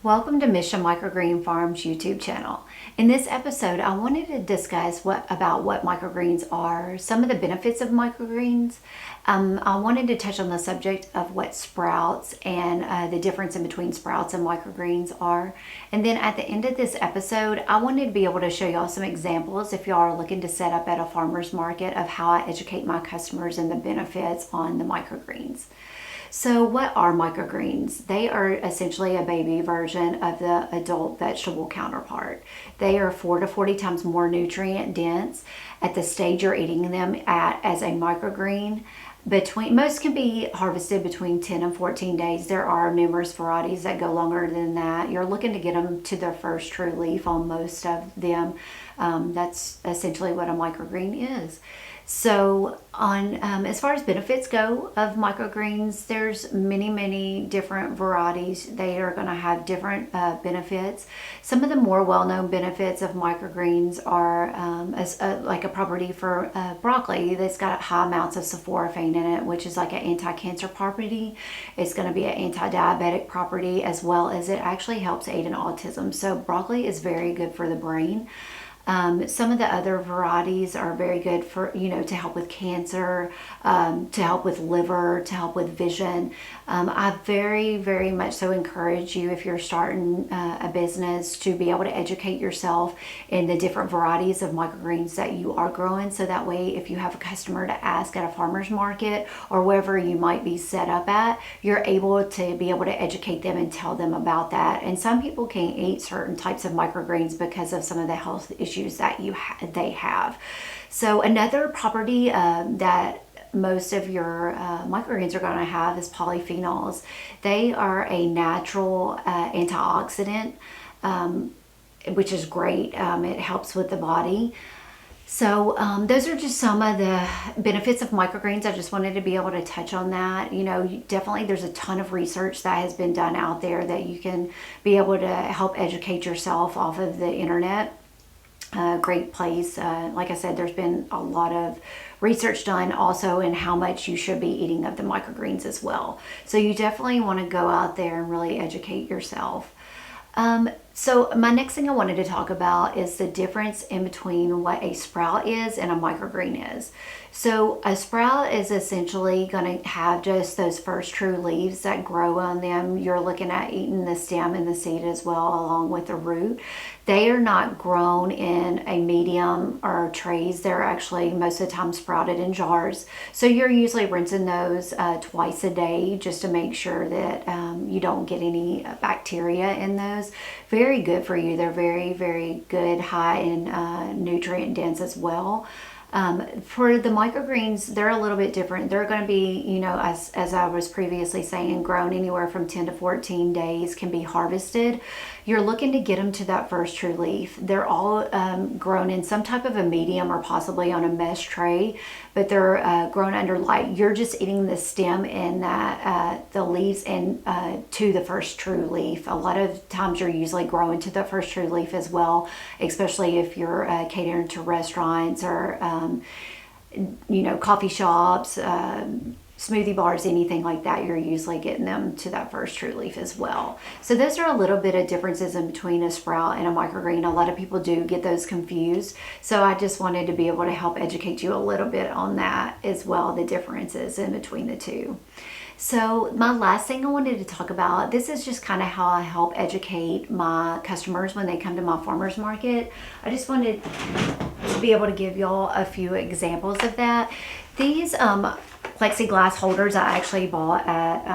Welcome to Mission Microgreen Farms YouTube channel. In this episode, I wanted to discuss about what microgreens are, some of the benefits of microgreens. I wanted to touch on the subject of what sprouts and the difference in between sprouts and microgreens are. And then at the end of this episode, I wanted to be able to show y'all some examples if y'all are looking to set up at a farmer's market of how I educate my customers and the benefits on the microgreens. So what are microgreens? They are essentially a baby version of the adult vegetable counterpart. They are 4 to 40 times more nutrient dense at the stage you're eating them at as a microgreen. Most can be harvested between 10 and 14 days. There are numerous varieties that go longer than that. You're looking to get them to their first true leaf on most of them. That's essentially what a microgreen is. So as far as benefits go of microgreens, there's many different varieties. They are going to have different benefits. Some of the more well-known benefits of microgreens are like a property for broccoli that's got high amounts of sulforaphane in it, which is like an anti-cancer property. It's going to be an anti-diabetic property, as well as it actually helps aid in autism. So broccoli is very good for the brain. Some of the other varieties are very good for, to help with cancer, to help with liver, to help with vision. I very much so encourage you, if you're starting a business, to be able to educate yourself in the different varieties of microgreens that you are growing. So that way, if you have a customer to ask at a farmer's market or wherever you might be set up at, you're able to be able to educate them and tell them about that. And some people can't eat certain types of microgreens because of some of the health issues that they have. So another property that most of your microgreens are going to have is polyphenols. They are a natural antioxidant, which is great. It helps with the body. So those are just some of the benefits of microgreens. I just wanted to be able to touch on that. Definitely there's a ton of research that has been done out there that you can be able to help educate yourself off of the internet. Great place. Like I said, there's been a lot of research done also in how much you should be eating of the microgreens as well. So you definitely want to go out there and really educate yourself. So my next thing I wanted to talk about is the difference in between what a sprout is and a microgreen is. So a sprout is essentially going to have just those first true leaves that grow on them. You're looking at eating the stem and the seed as well, along with the root. They are not grown in a medium or trays. They're actually most of the time sprouted in jars. So you're usually rinsing those twice a day just to make sure that you don't get any bacteria in those. Very good for you. They're very good, high in nutrient dense as well. For the microgreens, they're a little bit different. They're going to be, as I was previously saying, grown anywhere from 10 to 14 days, can be harvested. You're looking to get them to that first true leaf. They're all grown in some type of a medium or possibly on a mesh tray, but they're grown under light. You're just eating the stem and the leaves and to the first true leaf. A lot of times you're usually growing to the first true leaf as well, especially if you're catering to restaurants or coffee shops, smoothie bars, anything like that. You're usually getting them to that first true leaf as well. So those are a little bit of differences in between a sprout and a microgreen. A lot of people do get those confused. So I just wanted to be able to help educate you a little bit on that as well, the differences in between the two. So my last thing I wanted to talk about, this is just kind of how I help educate my customers when they come to my farmer's market. I just wanted to be able to give y'all a few examples of that. These plexiglass holders I actually bought at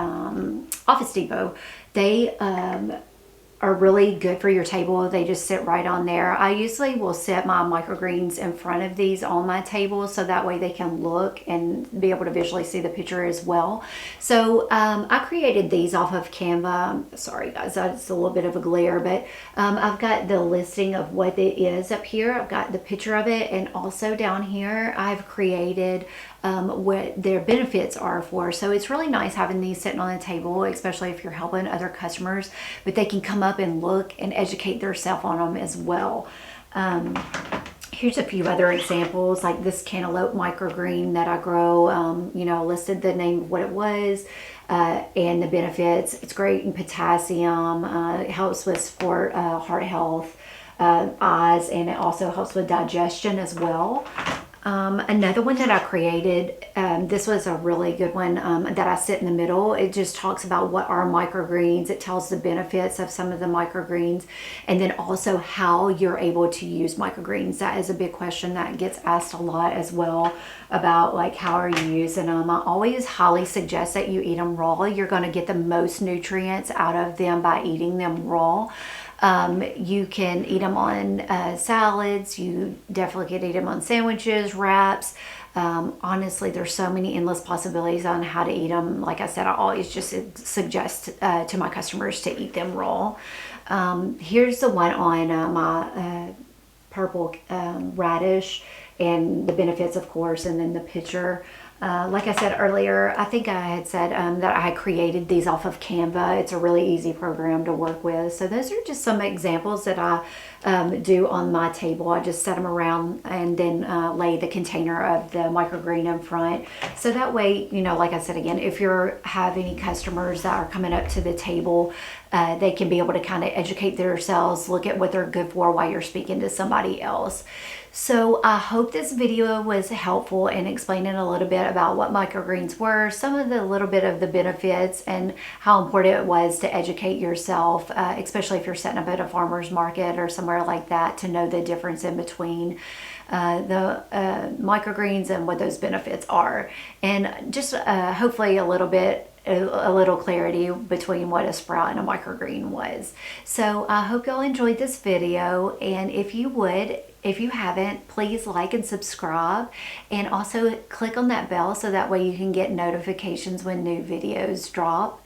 Office Depot. They are really good for your table. They just sit right on there. I usually will set my microgreens in front of these on my table so that way they can look and be able to visually see the picture as well. So I created these off of Canva. Sorry guys, it's a little bit of a glare, but I've got the listing of what it is up here. I've got the picture of it, and also down here I've created what their benefits are for. So it's really nice having these sitting on the table, especially if you're helping other customers, but they can come up and look and educate themselves on them as well. Here's a few other examples, like this cantaloupe microgreen that I grow. You know, I listed the name of what it was and the benefits. It's great in potassium. It helps with sport, heart health, eyes, and it also helps with digestion as well. Another one that I created, this was a really good one that I sit in the middle. It just talks about what are microgreens. It tells the benefits of some of the microgreens, and then also how you're able to use microgreens. That is a big question that gets asked a lot as well, about like how are you using them. I always highly suggest that you eat them raw. You're going to get the most nutrients out of them by eating them raw. You can eat them on salads. You definitely can eat them on sandwiches, wraps. Honestly, there's so many endless possibilities on how to eat them. Like I said, I always just suggest to my customers to eat them raw. Here's the one on my purple radish and the benefits, of course, and then the picture. Like I said earlier, I think I had said that I created these off of Canva. It's a really easy program to work with. So those are just some examples that I do on my table. I just set them around and then lay the container of the microgreen in front. So that way, you know, like I said again, if you have any customers that are coming up to the table, they can be able to kind of educate themselves, look at what they're good for while you're speaking to somebody else. So I hope this video was helpful in explaining a little bit about what microgreens were, some of the little bit of the benefits, and how important it was to educate yourself, especially if you're setting up at a farmer's market or somewhere like that, to know the difference in between the microgreens and what those benefits are. And just hopefully a little clarity between what a sprout and a microgreen was. So I hope y'all enjoyed this video, and if you haven't, please like and subscribe, and also click on that bell so that way you can get notifications when new videos drop.